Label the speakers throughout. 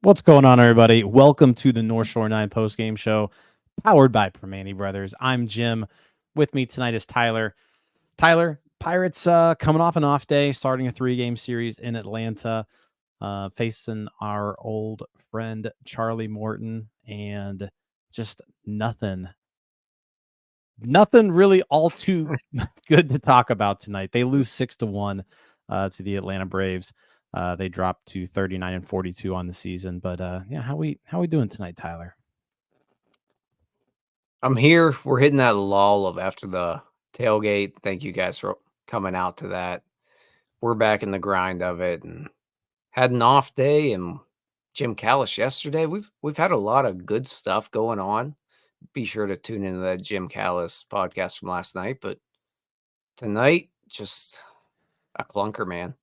Speaker 1: What's going on, everybody? Welcome to the North Shore 9 Postgame Show, powered by Primanti Brothers. I'm Jim. With me tonight is Tyler. Tyler, Pirates coming off an off day, starting a 3-game series in Atlanta, facing our old friend Charlie Morton, and just nothing really all too good to talk about tonight. They lose 6-1 to the Atlanta Braves. They dropped to 39-42 on the season. But yeah, how we doing tonight, Tyler?
Speaker 2: I'm here. We're hitting that lull of after the tailgate. Thank you guys for coming out to that. We're back in the grind of it and had an off day and Jim Callis yesterday. We've had a lot of good stuff going on. Be sure to tune into that Jim Callis podcast from last night. But tonight, just a clunker, man.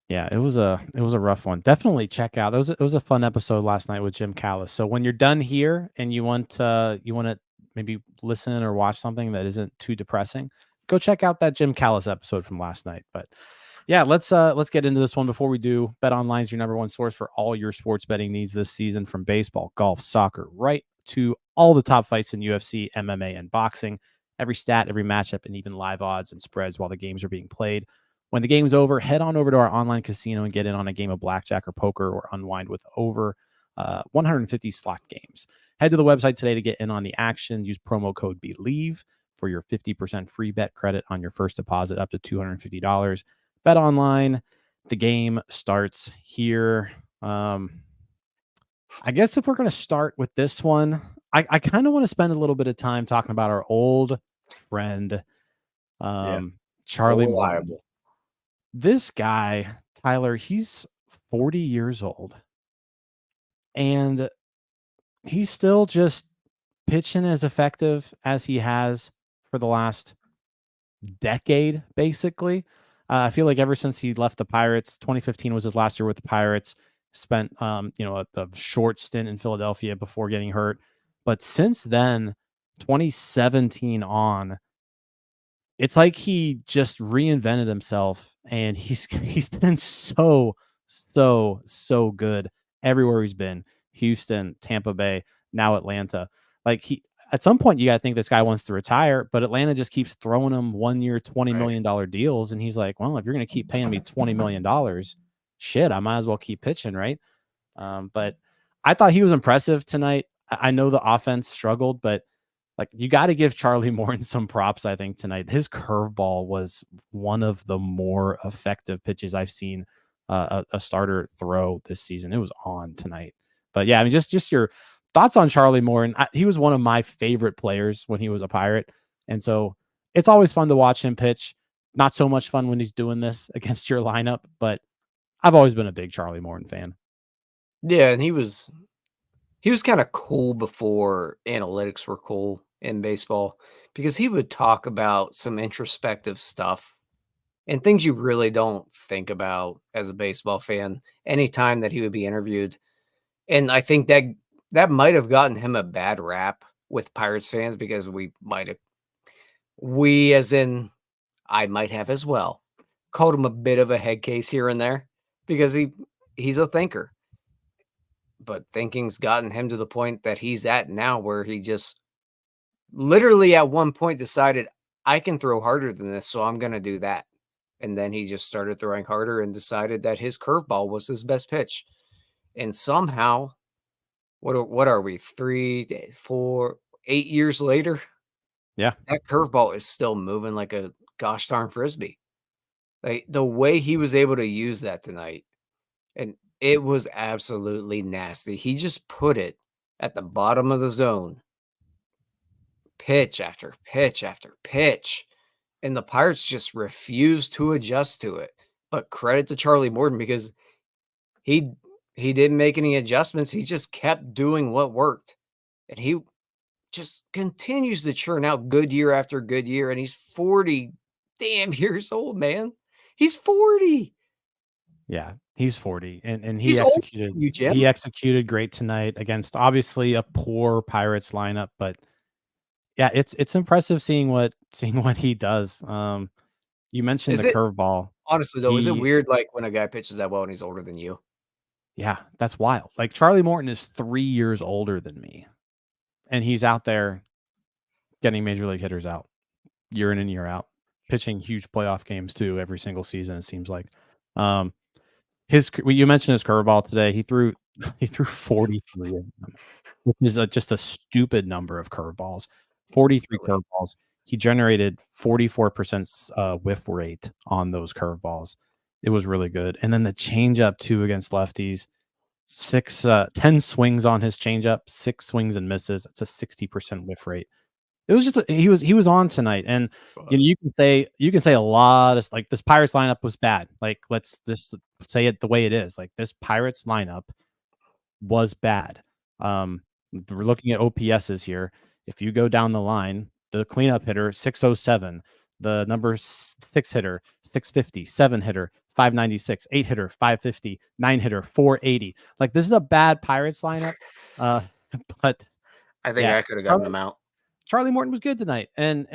Speaker 1: Yeah, it was a rough one. Definitely check out. It was a fun episode last night with Jim Callis. So when you're done here and you want to maybe listen or watch something that isn't too depressing, go check out that Jim Callis episode from last night. But yeah, let's get into this one. Before we do, BetOnline is your number one source for all your sports betting needs this season, from baseball, golf, soccer, right to all the top fights in UFC, MMA, and boxing. Every stat, every matchup, and even live odds and spreads while the games are being played. When the game's over, head on over to our online casino and get in on a game of blackjack or poker, or unwind with over 150 slot games. Head to the website today to get in on the action. Use promo code BELIEVE for your 50% free bet credit on your first deposit up to $250. Bet online. The game starts here. I guess if we're going to start with this one, I kind of want to spend a little bit of time talking about our old friend, Charlie Morton. This guy, Tyler, he's 40 years old, and he's still just pitching as effective as he has for the last decade, basically. I feel like ever since he left the Pirates, 2015 was his last year with the Pirates, spent, a short stint in Philadelphia before getting hurt. But since then, 2017 on, it's like he just reinvented himself, and he's been so good everywhere he's been. Houston, Tampa Bay, now Atlanta. Like, he at some point you got to think this guy wants to retire, but Atlanta just keeps throwing him 1-year $20 million deals, and he's like, well, if you're going to keep paying me $20 million, shit, I might as well keep pitching, right? But I thought he was impressive tonight. I know the offense struggled, but like, you got to give Charlie Morton some props, I think, tonight. His curveball was one of the more effective pitches I've seen a starter throw this season. It was on tonight. But yeah, I mean, just your thoughts on Charlie Morton. He was one of my favorite players when he was a Pirate. And so it's always fun to watch him pitch. Not so much fun when he's doing this against your lineup, but I've always been a big Charlie Morton fan.
Speaker 2: Yeah, and he was kind of cool before analytics were cool in baseball, because he would talk about some introspective stuff and things you really don't think about as a baseball fan anytime that he would be interviewed. And I think that might have gotten him a bad rap with Pirates fans, because we as in I might have as well called him a bit of a head case here and there, because he's a thinker. But thinking's gotten him to the point that he's at now, where he just literally at one point decided, I can throw harder than this, so I'm going to do that. And then he just started throwing harder and decided that his curveball was his best pitch. And somehow, what are we, 3, 4, 8 years later?
Speaker 1: Yeah.
Speaker 2: That curveball is still moving like a gosh darn Frisbee. Like, the way he was able to use that tonight, and it was absolutely nasty. He just put it at the bottom of the zone, pitch after pitch after pitch, and the Pirates just refused to adjust to it. But credit to Charlie Morton, because he didn't make any adjustments. He just kept doing what worked, and he just continues to churn out good year after good year. And he's 40 damn years old, man. He's 40.
Speaker 1: Yeah, he's 40, and
Speaker 2: He's older than you, Jim.
Speaker 1: he executed great tonight against obviously a poor Pirates lineup, but yeah, it's impressive seeing what he does. You mentioned
Speaker 2: Is
Speaker 1: the
Speaker 2: it
Speaker 1: curveball.
Speaker 2: honestly though? Is it weird, like, when a guy pitches that well and he's older than you?
Speaker 1: Yeah, that's wild. Like, Charlie Morton is 3 years older than me, and he's out there getting major league hitters out year in and year out, pitching huge playoff games too every single season, it seems like. Um, you mentioned his curveball today. He threw he threw 43 of them, which is just a stupid number of curveballs. 43
Speaker 2: Silly.
Speaker 1: curveballs. He generated 44% whiff rate on those curveballs. It was really good. And then the changeup too against lefties. 10 swings on his changeup, 6 swings and misses. That's a 60% whiff rate. It was just he was on tonight, and you can say a lot of like this Pirates lineup was bad. Like, let's just say it the way it is. Like, this Pirates lineup was bad. We're looking at OPSs here. If you go down the line, the cleanup hitter 607, the number 6 hitter 650, 7 hitter 596, 8 hitter 550, 9 hitter 480. Like, this is a bad Pirates lineup. But
Speaker 2: I think
Speaker 1: yeah,
Speaker 2: I could have gotten them out.
Speaker 1: Charlie Morton was good tonight. And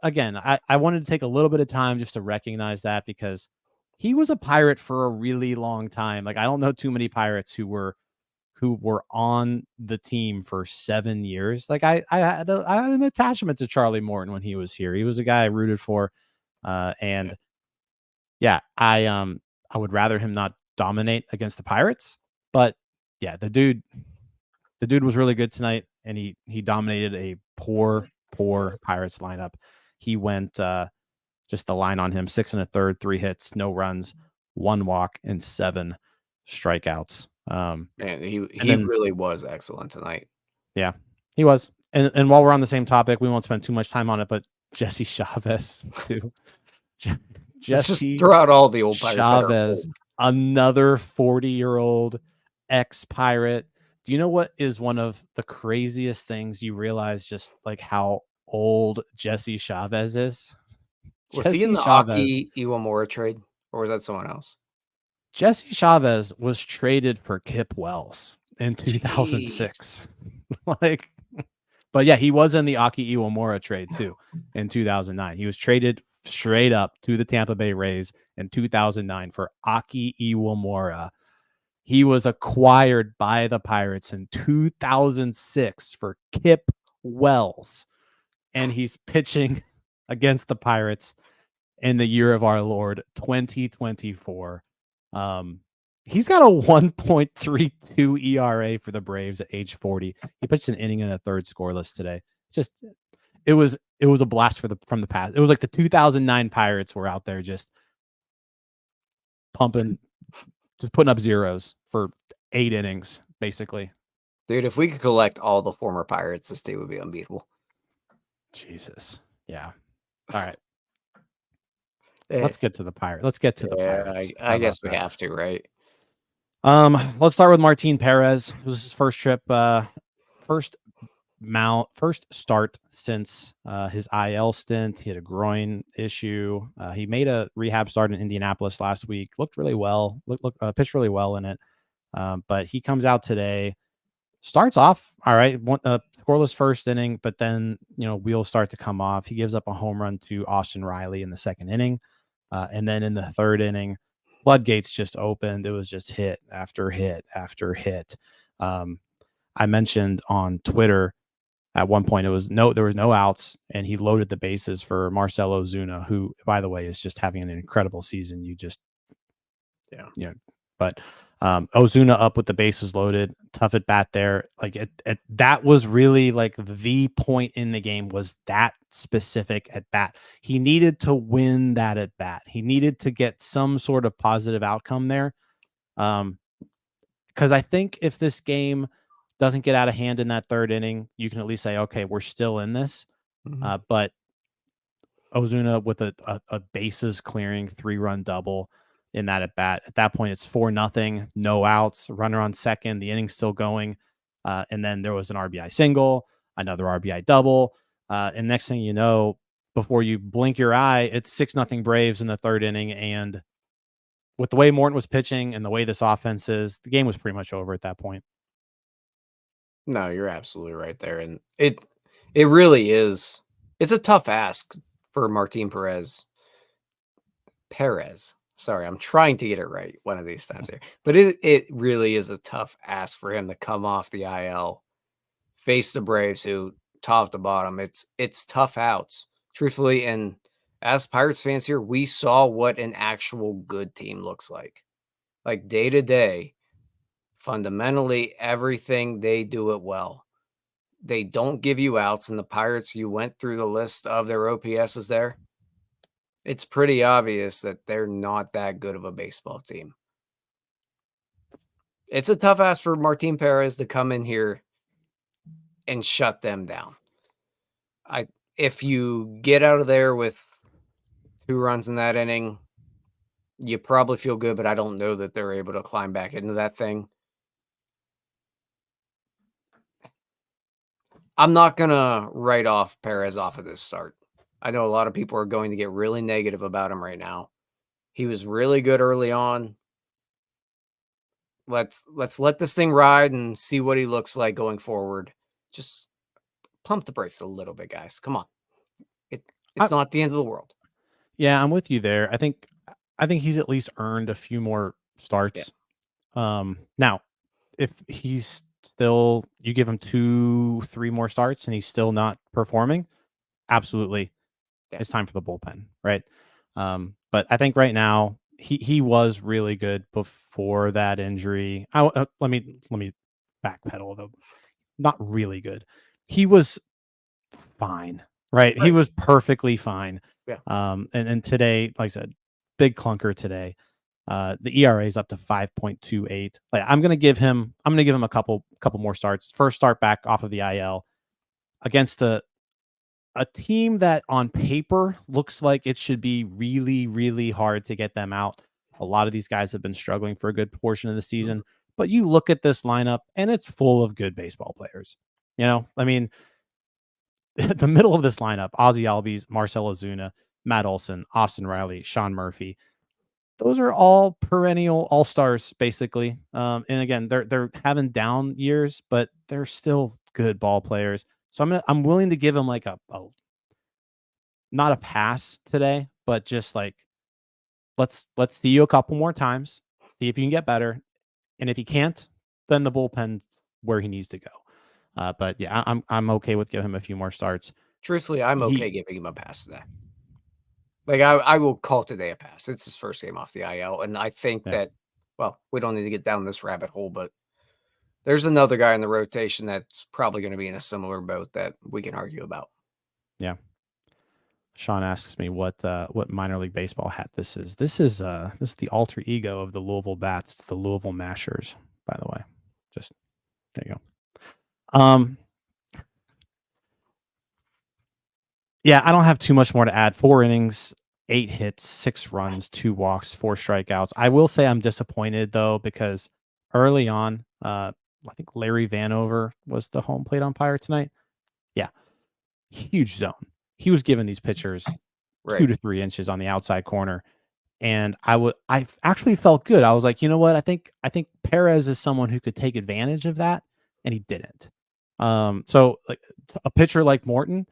Speaker 1: again, I wanted to take a little bit of time just to recognize that, because he was a Pirate for a really long time. Like, I don't know too many Pirates who were on the team for 7 years. Like, I had an attachment to Charlie Morton when he was here. He was a guy I rooted for. And yeah, I would rather him not dominate against the Pirates, but yeah, the dude was really good tonight, and he dominated a poor Pirates lineup. He went just the line on him: 6 1/3, 3 hits, no runs, 1 walk, and 7 strikeouts.
Speaker 2: Man,
Speaker 1: And
Speaker 2: he
Speaker 1: then
Speaker 2: really was excellent tonight.
Speaker 1: yeah, he was. And while we're on the same topic, we won't spend too much time on it, but Jesse Chavez too.
Speaker 2: Let's just
Speaker 1: Jesse
Speaker 2: throw out all the old Pirates that are
Speaker 1: Chavez,
Speaker 2: old.
Speaker 1: another 40-year-old ex-Pirate. Do you know what is one of the craziest things? You realize just like how old Jesse Chavez is.
Speaker 2: Was he in
Speaker 1: Jesse
Speaker 2: the
Speaker 1: Chavez.
Speaker 2: Aki Iwamura trade, or was that someone else?
Speaker 1: Jesse Chavez was traded for Kip Wells in
Speaker 2: Jeez.
Speaker 1: 2006. Like, but yeah, he was in the Aki Iwamura trade too in 2009. He was traded straight up to the Tampa Bay Rays in 2009 for Aki Iwamura. He was acquired by the Pirates in 2006 for Kip Wells, and he's pitching against the Pirates in the year of our Lord 2024. He's got a 1.32 ERA for the Braves at age 40. He pitched an inning and a third scoreless today. Just it was a blast from the past. It was like the 2009 Pirates were out there just pumping, just putting up zeros for 8 innings, basically.
Speaker 2: Dude, if we could collect all the former Pirates, this day would be unbeatable.
Speaker 1: Jesus. Yeah. All right. Let's get to the Pirates. Let's get to the Pirates.
Speaker 2: I guess we have to, right?
Speaker 1: Let's start with Martin Perez. It was his first trip, first start since his IL stint. He had a groin issue. He made a rehab start in Indianapolis last week. Looked really well. Pitched really well in it. But he comes out today, starts off all right, scoreless first inning, but then wheels start to come off. He gives up a home run to Austin Riley in the second inning, and then in the third inning, floodgates just opened. It was just hit after hit after hit. I mentioned on Twitter at one point there was no outs, and he loaded the bases for Marcell Ozuna, who, by the way, is just having an incredible season. But Ozuna up with the bases loaded, tough at bat there. Like that was really like the point in the game, was that specific at bat. He needed to win that at bat. He needed to get some sort of positive outcome there. Because I think if this game doesn't get out of hand in that third inning, you can at least say, okay, we're still in this. But Ozuna with a bases clearing 3-run double in that at bat. At that point, it's 4-0, no outs, runner on second, the inning's still going. And then there was an RBI single, another RBI double. And next thing you know, before you blink your eye, it's 6-0 Braves in the third inning. And with the way Morton was pitching and the way this offense is, the game was pretty much over at that point.
Speaker 2: No, you're absolutely right there. And it really is. It's a tough ask for Martin Perez. Sorry, I'm trying to get it right one of these times here. But it really is a tough ask for him to come off the IL, face the Braves, who top to bottom, it's tough outs, truthfully. And as Pirates fans here, we saw what an actual good team looks like. Like day to day, fundamentally, everything they do it well. They don't give you outs, and the Pirates, you went through the list of their OPSs there. It's pretty obvious that they're not that good of a baseball team. It's a tough ask for Martin Perez to come in here and shut them down. If you get out of there with 2 runs in that inning, you probably feel good, but I don't know that they're able to climb back into that thing. I'm not gonna write off Perez off of this start. I know a lot of people are going to get really negative about him right now. He was really good early on. Let's let this thing ride and see what he looks like going forward. Just pump the brakes a little bit, guys. Come on.
Speaker 1: I,
Speaker 2: It's not the end of the world.
Speaker 1: yeah, I'm with you there. I think he's at least earned a few more
Speaker 2: Yeah.
Speaker 1: starts. Now, if he's still, you give him 2, 3 more starts and he's still not performing, absolutely,
Speaker 2: Yeah.
Speaker 1: it's time for the bullpen, right? But I think right now he was really good before that injury. Let me backpedal though. Not really good. He was fine, right? He
Speaker 2: Right.
Speaker 1: was perfectly fine.
Speaker 2: Yeah.
Speaker 1: And today, like I said, big clunker today. The ERA is up to 5.28. Like I'm gonna give him a couple more starts. First start back off of the IL against a team that on paper looks like it should be really, really hard to get them out. A lot of these guys have been struggling for a good portion of the
Speaker 2: Mhm.
Speaker 1: season, but you look at this lineup and it's full of good baseball players. I mean, the middle of this lineup, Ozzy Albies, Marcell Ozuna, Matt Olson, Austin Riley, Sean Murphy. Those are all perennial all-stars, basically. And again, they're having down years, but they're still good ball players. So I'm willing to give them like a not a pass today, but just like let's see you a couple more times, see if you can get better, and if you can't, then the bullpen's where he needs to go. But yeah, I'm okay with giving him a few more starts.
Speaker 2: Truthfully, I'm okay
Speaker 1: He
Speaker 2: giving him a pass today. Like, I will call today a pass. It's his first game off the IL, and I think
Speaker 1: Yeah,
Speaker 2: that, well, we don't need to get down this rabbit hole, but there's another guy in the rotation that's probably gonna be in a similar boat that we can argue about.
Speaker 1: yeah. Sean asks me what minor league baseball hat this is. This is the alter ego of the Louisville Bats. It's the Louisville Mashers, by the way. Just there you go. Yeah, I don't have too much more to add. 4 innings, 8 hits, 6 runs, 2 walks, 4 strikeouts. I will say I'm disappointed though because early on, I think Larry Vanover was the home plate umpire tonight. Yeah, huge zone. He was giving these pitchers
Speaker 2: Right.
Speaker 1: 2 to 3 inches on the outside corner, and I actually felt good. I was like, you know what? I think Perez is someone who could take advantage of that, and he didn't. So like a pitcher like Morton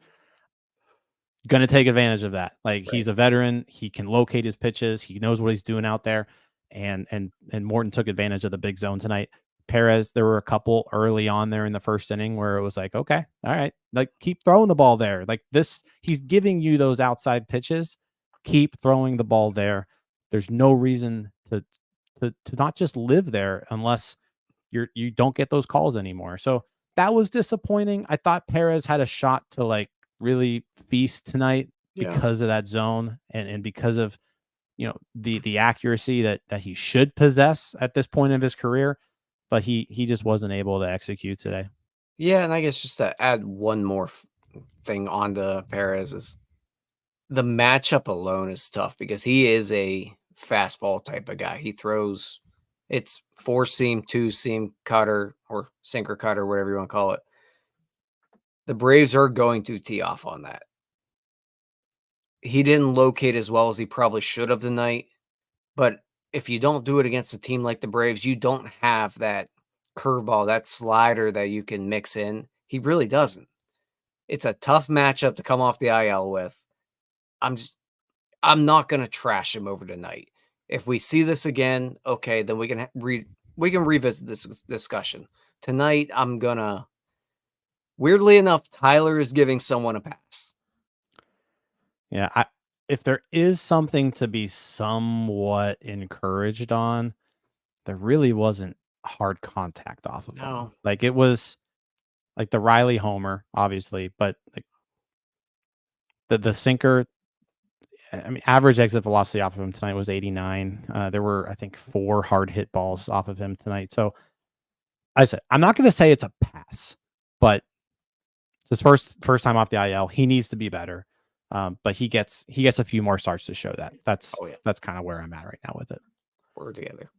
Speaker 1: gonna take advantage of that. Like
Speaker 2: Right.
Speaker 1: he's a veteran, he can locate his pitches, he knows what he's doing out there, and Morton took advantage of the big zone tonight. Perez, there were a couple early on there in the first inning where it was like, okay, all right, like keep throwing the ball there. Like this, he's giving you those outside pitches. Keep throwing the ball there. There's no reason to not just live there unless you don't get those calls anymore. So that was disappointing. I thought Perez had a shot to like really feast tonight
Speaker 2: Yeah.
Speaker 1: because of that zone and because of the accuracy that he should possess at this point of his career, but he just wasn't able to execute today.
Speaker 2: Yeah, and I guess just to add one more thing onto Perez is the matchup alone is tough because he is a fastball type of guy. He throws it's 4-seam, 2-seam cutter or sinker cutter, whatever you want to call it. The Braves are going to tee off on that. He didn't locate as well as he probably should have tonight, but if you don't do it against a team like the Braves, you don't have that curveball, that slider that you can mix in. He really doesn't. It's a tough matchup to come off the IL with. I'm just I'm not gonna trash him over tonight. If we see this again, okay, then we can revisit this discussion. Tonight, I'm gonna weirdly enough, Tyler is giving someone a pass.
Speaker 1: Yeah, if there is something to be somewhat encouraged on, there really wasn't hard contact off of him.
Speaker 2: No.
Speaker 1: Like, it was like the Riley homer, obviously, but, like, the sinker, I mean, average exit velocity off of him tonight was 89. There were, I think, 4 hard hit balls off of him tonight. So, I said, I'm not gonna say it's a pass, but it's his first time off the IL. He needs to be better. But he gets a few more starts to show that.
Speaker 2: Oh, yeah.
Speaker 1: That's kind of where I'm at right now with it.
Speaker 2: We're together.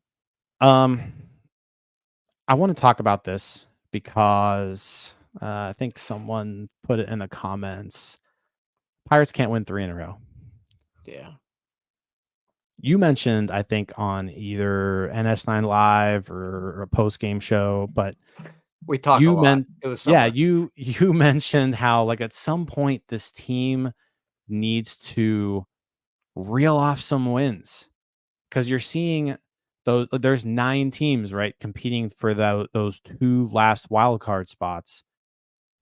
Speaker 1: I want to talk about this because I think someone put it in the comments. Pirates can't win 3 in a row.
Speaker 2: Yeah.
Speaker 1: You mentioned, I think, on either NS9 Live or a post-game show, but
Speaker 2: We talk a
Speaker 1: you
Speaker 2: lot.
Speaker 1: meant,
Speaker 2: It was
Speaker 1: yeah,
Speaker 2: summer.
Speaker 1: you mentioned how, like, at some point this team needs to reel off some wins because you're seeing there's 9 teams, right, competing for those 2 last wild card spots.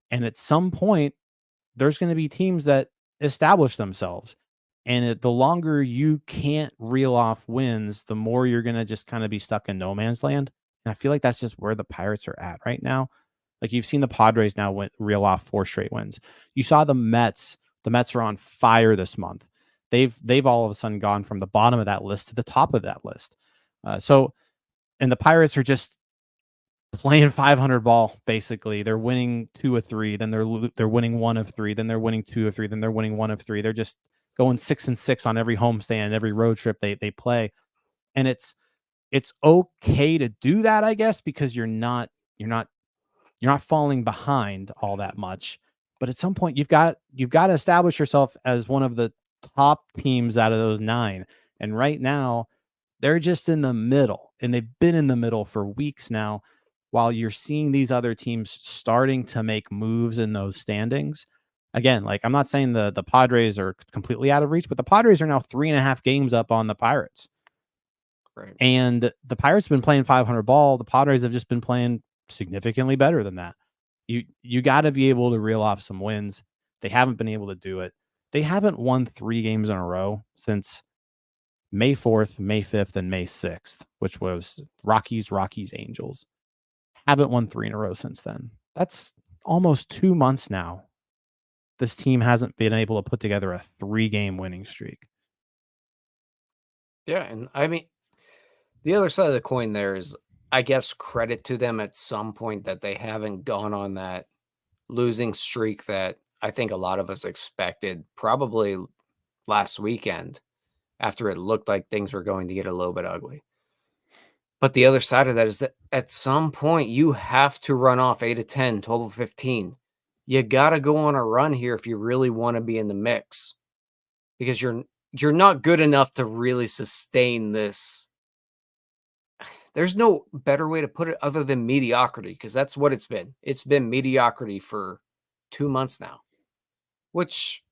Speaker 1: And at some point, there's going to be teams that establish themselves. And the longer you can't reel off wins, the more you're going to just kind of be stuck in no man's land. And I feel like that's just where the Pirates are at right now. Like, you've seen the Padres now reel off 4 straight wins. You saw the Mets. The Mets are on fire this month. They've all of a sudden gone from the bottom of that list to the top of that list. And the Pirates are just playing 500 ball. Basically, they're winning 2 of 3, then they're winning 1 of 3, then they're winning 2 of 3, then they're winning 1 of 3. They're just going 6-6 on every homestand, every road trip they play, and it's okay to do that, I guess, because you're not falling behind all that much. But at some point, you've got to establish yourself as one of the top teams out of those 9. And right now, they're just in the middle, and they've been in the middle for weeks now, while you're seeing these other teams starting to make moves in those standings. Again, like, I'm not saying the Padres are completely out of reach, but the Padres are now 3.5 games up on the Pirates.
Speaker 2: Right.
Speaker 1: And the Pirates have been playing 500 ball. The Padres have just been playing significantly better than that. You got to be able to reel off some wins. They haven't been able to do it. They haven't won 3 games in a row since May 4th, May 5th, and May 6th, which was Rockies, Angels. Haven't won 3 in a row since then. That's almost 2 months now. This team hasn't been able to put together a 3-game winning streak.
Speaker 2: Yeah, and I mean, the other side of the coin there is, I guess, credit to them at some point that they haven't gone on that losing streak that I think a lot of us expected probably last weekend after it looked like things were going to get a little bit ugly. But the other side of that is that at some point you have to run off 8 of 10, 12 of 15. You got to go on a run here if you really want to be in the mix, because you're not good enough to really sustain this. There's no better way to put it other than mediocrity, because that's what it's been. It's been mediocrity for 2 months now, which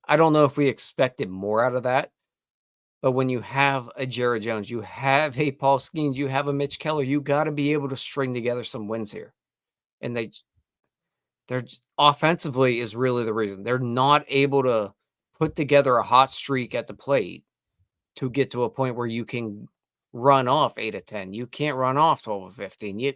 Speaker 2: I don't know if we expected more out of that. But when you have a Jared Jones, you have a Paul Skeens, you have a Mitch Keller, you got to be able to string together some wins here. And they're offensively is really the reason. They're not able to put together a hot streak at the plate to get to a point where you can run off 8 of 10. You can't run off 12 of 15.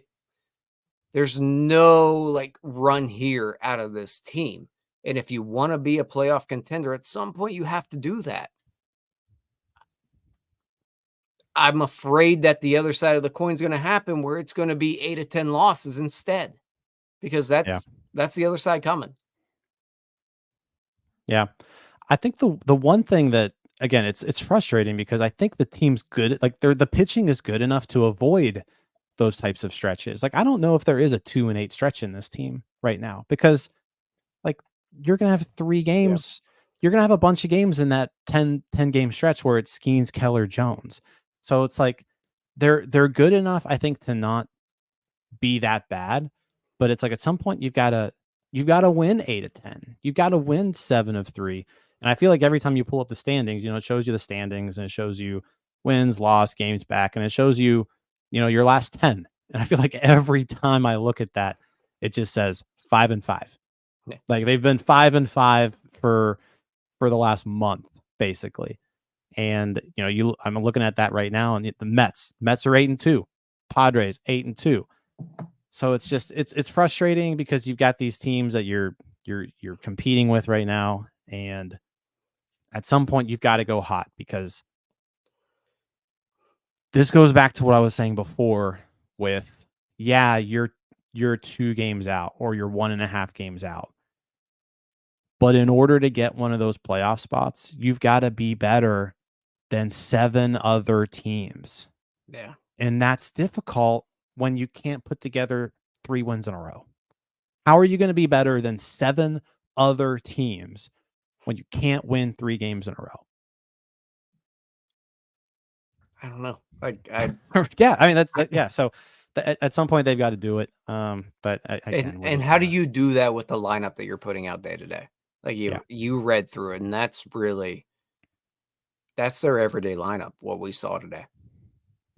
Speaker 2: There's no like run here out of this team. And if you want to be a playoff contender, at some point you have to do that. I'm afraid that the other side of the coin is going to happen where it's going to be 8 of 10 losses instead, because
Speaker 1: Yeah.
Speaker 2: that's the other side coming.
Speaker 1: Yeah. I think the one thing that, again, it's frustrating because I think the team's good. Like, the pitching is good enough to avoid those types of stretches. Like, I don't know if there is a 2-8 stretch in this team right now, because, like, you're gonna have 3
Speaker 2: Yeah.
Speaker 1: games. You're gonna have a bunch of games in that 10 game stretch where it's Skeens, Keller, Jones. So it's like they're good enough, I think, to not be that bad. But it's like, at some point you've gotta win 8 of 10. You've got to win 7 of 3. And I feel like every time you pull up the standings, it shows you the standings and it shows you wins, loss, games back, and it shows you, your last 10. And I feel like every time I look at that, it just says 5-5.
Speaker 2: Yeah.
Speaker 1: Like they've been 5-5 for the last month, basically. And I'm looking at that right now, and the Mets are 8-2, Padres 8-2. So it's just it's frustrating because you've got these teams that you're competing with right now, and at some point you've got to go hot, because this goes back to what I was saying before with, yeah, you're 2 games out or you're 1.5 games out. But in order to get one of those playoff spots, you've got to be better than 7 other teams.
Speaker 2: Yeah.
Speaker 1: And that's difficult when you can't put together 3 wins in a row. How are you going to be better than 7 other teams when you can't win 3 games in a row?
Speaker 2: I don't know.
Speaker 1: Yeah, I mean yeah. So at some point they've got to do it. But again,
Speaker 2: and how do you do that with the lineup that you're putting out day to day? Like you read through it, and that's their everyday lineup. What we saw today.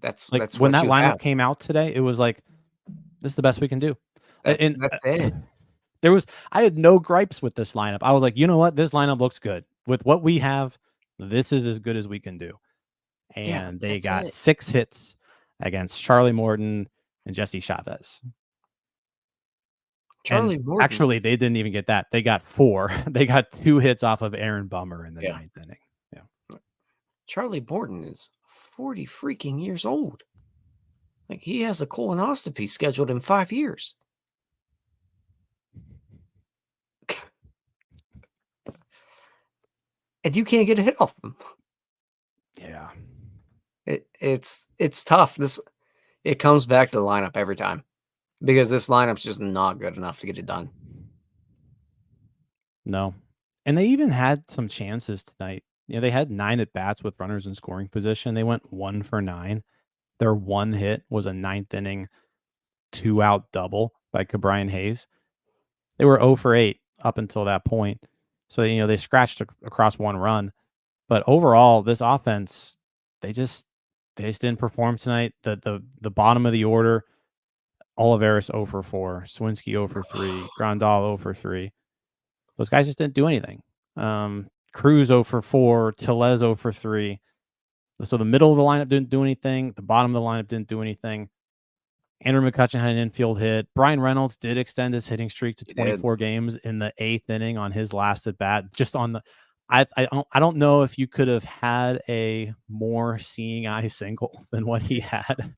Speaker 2: That's
Speaker 1: when
Speaker 2: what
Speaker 1: that
Speaker 2: you
Speaker 1: lineup
Speaker 2: have.
Speaker 1: came out today, it was like, this is the best we can do. And
Speaker 2: That's it.
Speaker 1: I had no gripes with this lineup. I was like, you know what? This lineup looks good. With what we have, this is as good as we can do. And they got 6 hits against Charlie Morton and Jesse Chavez.
Speaker 2: Charlie
Speaker 1: And
Speaker 2: Morton.
Speaker 1: actually, they didn't even get that. They got 4. They got 2 hits off of Aaron Bummer in the 9th inning. Yeah.
Speaker 2: Charlie Morton is 40 freaking years old. Like, he has a colonoscopy scheduled in 5 years. And you can't get a hit off him.
Speaker 1: Yeah.
Speaker 2: It's tough. It comes back to the lineup every time, because this lineup's just not good enough to get it done.
Speaker 1: No. And they even had some chances tonight. They had 9 at bats with runners in scoring position. They went 1 for 9. Their one hit was a 9th inning 2-out double by Bryan Hayes. They were 0 for 8 up until that point. So, they scratched across 1 run. But overall, this offense, they just didn't perform tonight. The bottom of the order, Olivares 0 for 4, Swinski 0 for 3, Grandal 0 for 3. Those guys just didn't do anything. Cruz 0 for 4, Tellez 0 for 3. So the middle of the lineup didn't do anything. The bottom of the lineup didn't do anything. Andrew McCutchen had an infield hit. Bryan Reynolds did extend his hitting streak to 24 games in the 8th inning on his last at bat. Just on the, I don't know if you could have had a more seeing eye single than what he had.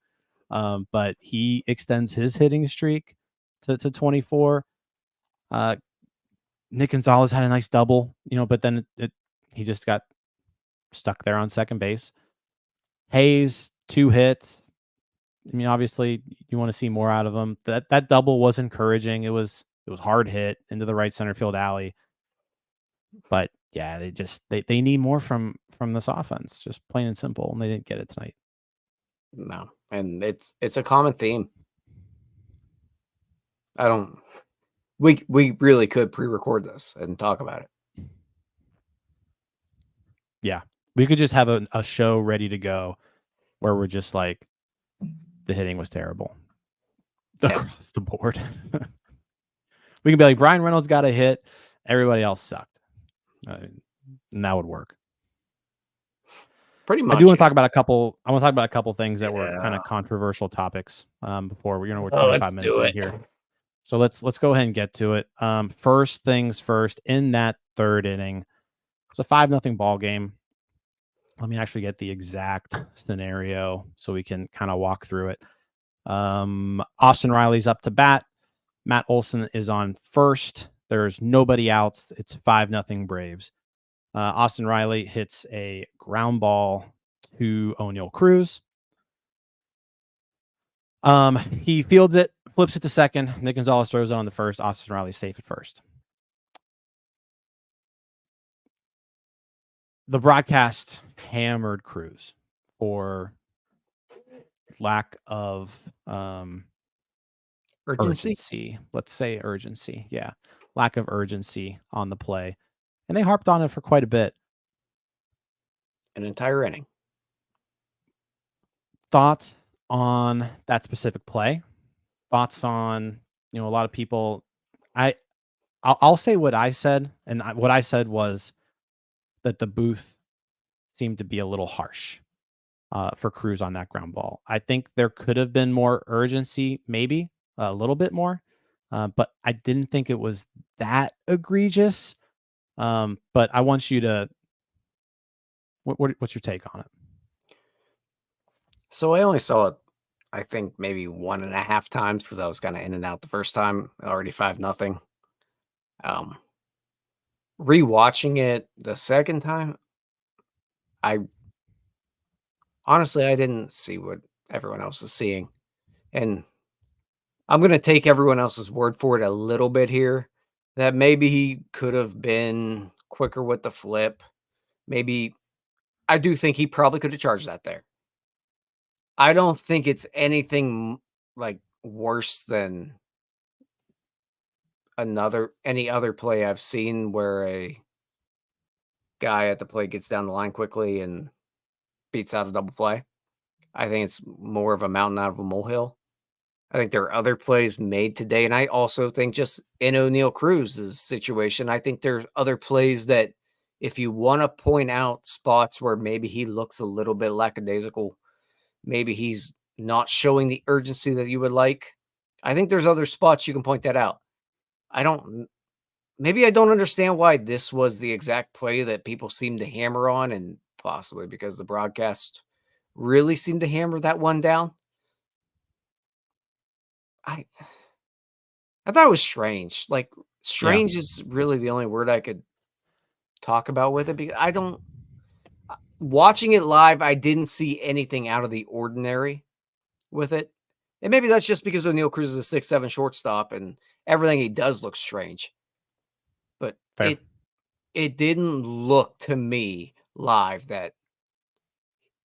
Speaker 1: But he extends his hitting streak to 24. Nick Gonzalez had a nice double, but then he just got stuck there on second base. Hayes, 2 hits. I mean, obviously, you want to see more out of him. That double was encouraging. It was hard hit into the right center field alley. But yeah, they need more from this offense, just plain and simple, and they didn't get it tonight.
Speaker 2: No, and it's a common theme. We really could pre-record this and talk about it.
Speaker 1: Yeah, we could just have a show ready to go where we're just like, the hitting was terrible across the board. We can be like, Bryan Reynolds got a hit, everybody else sucked, and that would work.
Speaker 2: Pretty much.
Speaker 1: I do want to talk about a couple. I want to talk about a couple things that were kind of controversial topics before we're 25 minutes in here. So let's go ahead and get to it. First things first, in that 3rd inning, it's a 5-0 ball game. Let me actually get the exact scenario so we can kind of walk through it. Austin Riley's up to bat. Matt Olson is on first. There's nobody out. It's 5-0 Braves. Austin Riley hits a ground ball to O'Neal Cruz. He fields it, flips it to second. Nick Gonzalez throws it on the first. Austin Riley's safe at first. The broadcast hammered Cruz for lack of urgency. Let's say urgency. Yeah. Lack of urgency on the play. and they harped on it for quite a bit.
Speaker 2: An entire inning.
Speaker 1: Thoughts on that specific play? Thoughts on, a lot of people. I I'll say what I said, and what I said was that the booth seemed to be a little harsh for Cruz on that ground ball. I think there could have been more urgency, maybe a little bit more, but I didn't think it was that egregious. But I want you to. What's your take on it?
Speaker 2: So I only saw it, I think maybe 1.5 times because I was kind of in and out the first time, already 5-0. Um, Rewatching it the second time, I honestly I didn't see what everyone else is seeing. And I'm gonna take everyone else's word for it a little bit here, that maybe he could have been quicker with the flip. Maybe I do think he probably could have charged that there. I don't think it's anything like worse than any other play I've seen where a guy at the plate gets down the line quickly and beats out a double play. I think it's more of a mountain out of a molehill. I think there are other plays made today, and I also think just in O'Neal Cruz's situation, I think there's other plays that if you want to point out spots where maybe he looks a little bit lackadaisical, maybe he's not showing the urgency that you would like. I think there's other spots you can point that out. I don't Maybe I don't understand why this was the exact play that people seem to hammer on, and possibly because the broadcast really seemed to hammer that one down. I I thought it was strange. Like,
Speaker 1: Yeah,
Speaker 2: strange is really the only word I could talk about with it because I don't watching it live, I didn't see anything out of the ordinary with it. And maybe that's just because O'Neal Cruz is a 6'7" shortstop and everything he does looks strange. But
Speaker 1: fair.
Speaker 2: it didn't look to me live that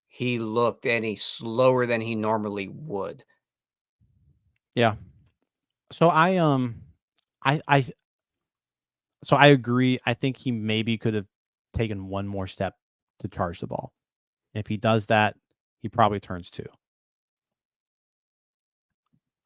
Speaker 2: he looked any slower than he normally would.
Speaker 1: Yeah. So I so I agree. I think he maybe could have taken one more step to charge the ball. If he does that, he probably turns 2.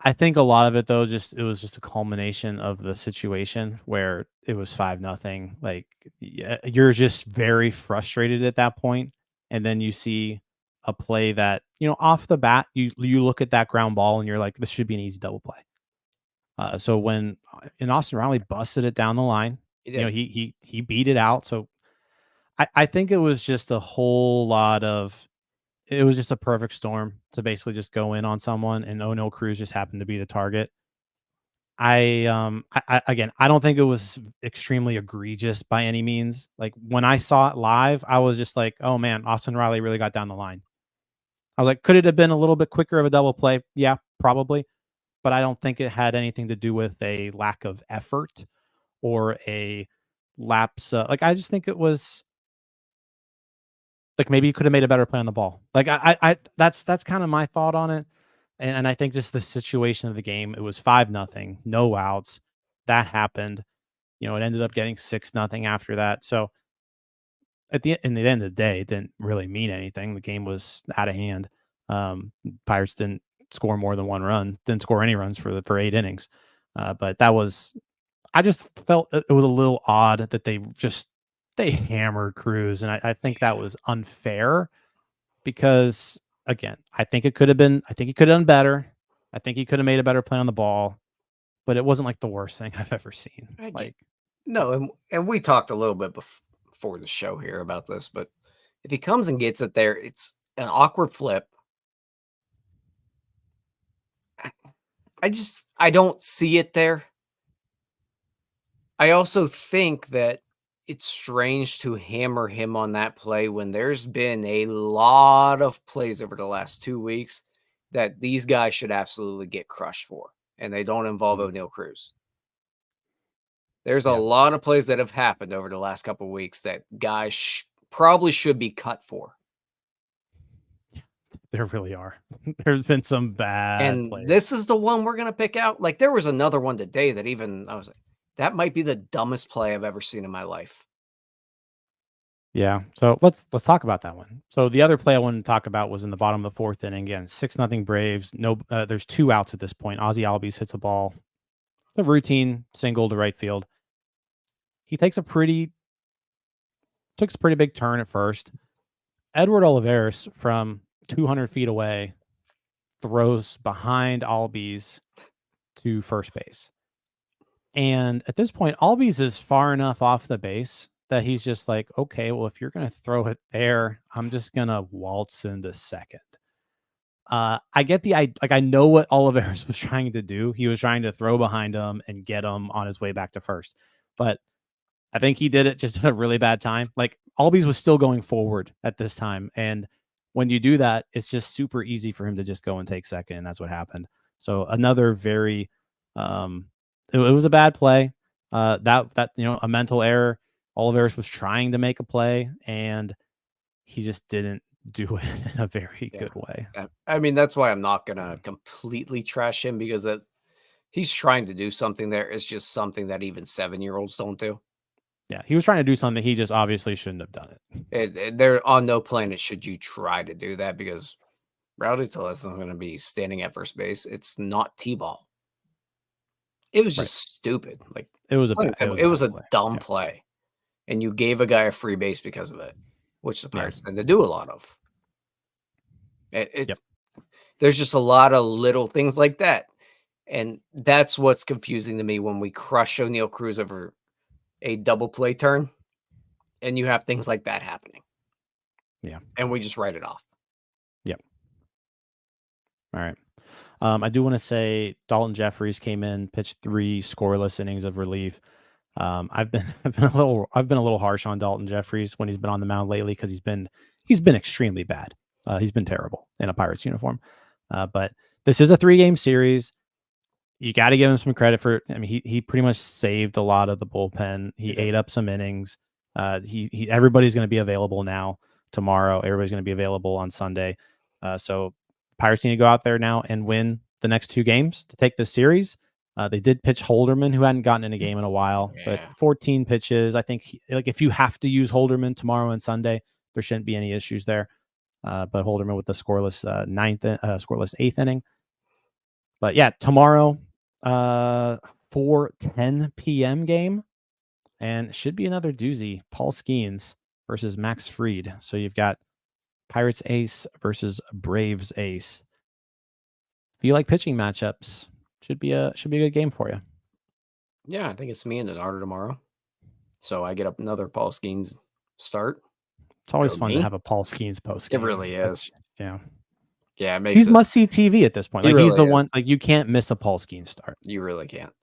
Speaker 1: I think a lot of it though, it was just a culmination of the situation where it was 5-0. Like, you're just very frustrated at that point, and then you see a play that, off the bat, you look at that ground ball and you're like, this should be an easy double play. So when and Austin Riley busted it down the line,
Speaker 2: He did.
Speaker 1: he beat it out. So I think it was just a whole lot of it was just a perfect storm to basically just go in on someone, and O'Neal Cruz just happened to be the target. Again, I don't think it was extremely egregious by any means. Like, when I saw it live, I was just like, "Oh man, Austin Riley really got down the line." I was like, "Could it have been a little bit quicker of a double play?" Yeah, probably, but I don't think it had anything to do with a lack of effort or a lapse. Like, I just think it was like maybe you could have made a better play on the ball. Like, that's kind of my thought on it. And I think just the situation of the game, it was 5-0, no outs. That happened. It ended up getting 6-0 after that. So in the end of the day, it didn't really mean anything. The game was out of hand. Pirates didn't score more than one run, didn't score any runs for 8 innings. But I just felt it was a little odd that they hammered Cruz, and I think that was unfair because, again, I think he could have done better. I think he could have made a better play on the ball, but it wasn't like the worst thing I've ever seen.
Speaker 2: I get
Speaker 1: Like,
Speaker 2: no, and we talked a little bit before the show here about this, but if he comes and gets it there, it's an awkward flip. I I don't see it there. I also think that it's strange to hammer him on that play when there's been a lot of plays over the last 2 weeks that these guys should absolutely get crushed for, and they don't involve
Speaker 1: mhm,
Speaker 2: O'Neal Cruz. There's a
Speaker 1: yeah,
Speaker 2: lot of plays that have happened over the last couple of weeks that guys probably should be cut for.
Speaker 1: there really are. There's been some bad
Speaker 2: And
Speaker 1: plays.
Speaker 2: this is the one we're gonna pick out. Like, there was another one today that even I was like, that might be the dumbest play I've ever seen in my life.
Speaker 1: Yeah. So let's talk about that one. So the other play I wanted to talk about was in the bottom of the fourth inning. Again, 6-0 Braves. No, there's two outs at this point. Ozzy Albies hits a ball, a routine single to right field. He takes a pretty big turn at first. Edward Olivares from 200 feet away throws behind Albies to first base. And at this point, Albies is far enough off the base that he's just like, okay, well, if you're going to throw it there, I'm just going to waltz into second. I get I know what Oliveros was trying to do. He was trying to throw behind him and get him on his way back to first. But I think he did it just at a really bad time. Like Albies was still going forward at this time. And when you do that, it's just super easy for him to just go and take second. And that's what happened. So another very, it was a bad play. A mental error. Oliveros was trying to make a play and he just didn't do it in a very
Speaker 2: Yeah.
Speaker 1: good way.
Speaker 2: I mean, that's why I'm not gonna completely trash him because he's trying to do something there. It's just something that even 7-year-olds don't do.
Speaker 1: Yeah, he was trying to do something. He just obviously shouldn't have done it.
Speaker 2: They're on no planet should you try to do that because Rowdy Tellez isn't going to be standing at first base. It's not T-ball. It was
Speaker 1: Right.
Speaker 2: just stupid. Like
Speaker 1: It was
Speaker 2: it was a
Speaker 1: play.
Speaker 2: dumb
Speaker 1: Yeah.
Speaker 2: play, and you gave a guy a free base because of it, which the Pirates tend to do a lot of.
Speaker 1: Yep.
Speaker 2: There's just a lot of little things like that, and that's what's confusing to me when we crush O'Neal Cruz over a double play turn, and you have things like that happening.
Speaker 1: Yeah.
Speaker 2: And we just write it off.
Speaker 1: Yep. All right. I do want to say Dalton Jeffries came in, pitched 3 scoreless innings of relief. I've been a little harsh on Dalton Jeffries when he's been on the mound lately because he's been extremely bad. He's been terrible in a Pirates uniform. But this is a 3-game series. You got to give him some credit for. I mean, he pretty much saved a lot of the bullpen. He ate up some innings. Everybody's going to be available now tomorrow. Everybody's going to be available on Sunday. So Pirates need to go out there now and win the next 2 games to take this series. They did pitch Holderman, who hadn't gotten in a game in a while, but 14 pitches. I think if you have to use Holderman tomorrow and Sunday, there shouldn't be any issues there. But Holderman with the scoreless scoreless 8th inning. But yeah, tomorrow, 4:10 p.m. game, and it should be another doozy. Paul Skeens versus Max Fried. So you've got Pirates ace versus Braves ace. If you like pitching matchups, should be a good game for you.
Speaker 2: Yeah, I think it's me and Donardo tomorrow. So I get up another Paul Skeens start.
Speaker 1: It's always fun to have a Paul Skeens post game.
Speaker 2: It really is.
Speaker 1: Yeah.
Speaker 2: Yeah, it makes
Speaker 1: He's must see TV at this point. Like he's the one. Like you can't miss a Paul Skeens start.
Speaker 2: You really can't.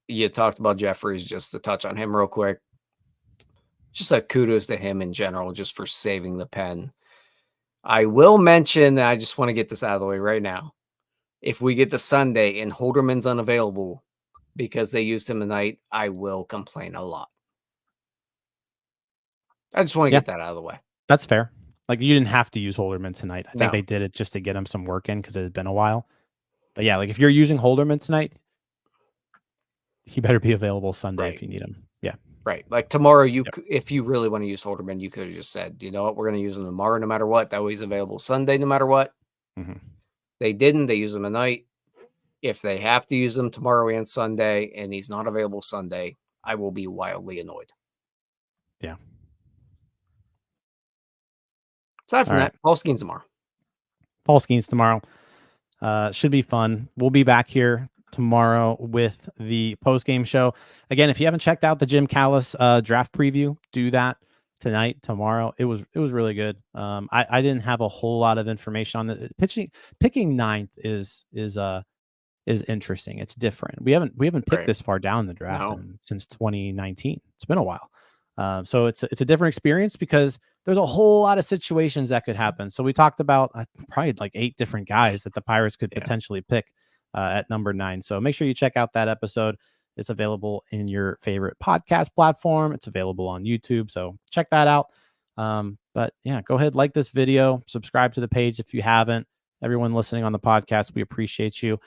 Speaker 2: You talked about Jeffries, just to touch on him real quick. Just a kudos to him in general, just for saving the pen. I will mention, I just want to get this out of the way right now. If we get to Sunday and Holderman's unavailable because they used him tonight, I will complain a lot. I just want to get that out of the way.
Speaker 1: That's fair. Like you didn't have to use Holderman tonight. I think they did it just to get him some work in because it had been a while. But yeah, like if you're using Holderman tonight, he better be available Sunday if you need him. Yeah.
Speaker 2: Right. Like tomorrow, if you really want to use Holderman, you could have just said, you know what, we're going to use him tomorrow no matter what. That way he's available Sunday no matter what.
Speaker 1: Mm-hmm.
Speaker 2: They didn't. They use him tonight. If they have to use him tomorrow and Sunday and he's not available Sunday, I will be wildly annoyed.
Speaker 1: Yeah.
Speaker 2: Aside from that, Paul Skeens tomorrow.
Speaker 1: Paul Skeens tomorrow. Should be fun. We'll be back here tomorrow with the post-game show. Again, if you haven't checked out the Jim Callis draft preview, do that tonight, tomorrow. It was really good. I didn't have a whole lot of information on the picking 9th is interesting. It's different. We haven't picked this far down the draft since 2019. It's been a while. So it's a different experience because there's a whole lot of situations that could happen. So we talked about probably like 8 different guys that the Pirates could potentially pick at number 9. So make sure you check out that episode. It's available in your favorite podcast platform. It's available on YouTube. So check that out. But yeah, go ahead, like this video, subscribe to the page if you haven't. Everyone listening on the podcast, we appreciate you.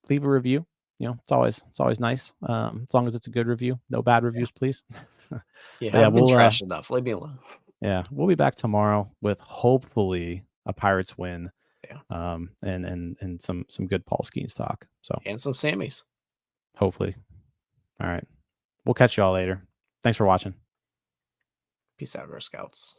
Speaker 1: Leave a review it's always nice. As long as it's a good review, no bad reviews, please.
Speaker 2: Yeah,
Speaker 1: But yeah,
Speaker 2: I've been
Speaker 1: we'll
Speaker 2: trash enough. Leave me alone.
Speaker 1: yeah, we'll be back tomorrow with hopefully a Pirates win.
Speaker 2: Yeah.
Speaker 1: And some good Paul Skeens talk. So
Speaker 2: And some Sammys.
Speaker 1: hopefully. All right. We'll catch y'all later. Thanks for watching.
Speaker 2: Peace out, our scouts.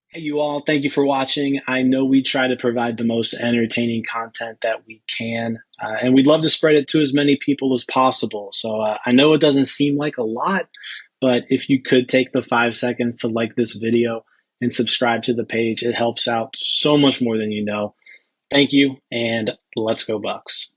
Speaker 3: Hey, you all. Thank you for watching. I know we try to provide the most entertaining content that we can, and we'd love to spread it to as many people as possible. So I know it doesn't seem like a lot, but if you could take the 5 seconds to like this video and subscribe to the page, it helps out so much more than you know. Thank you, and let's go Bucks.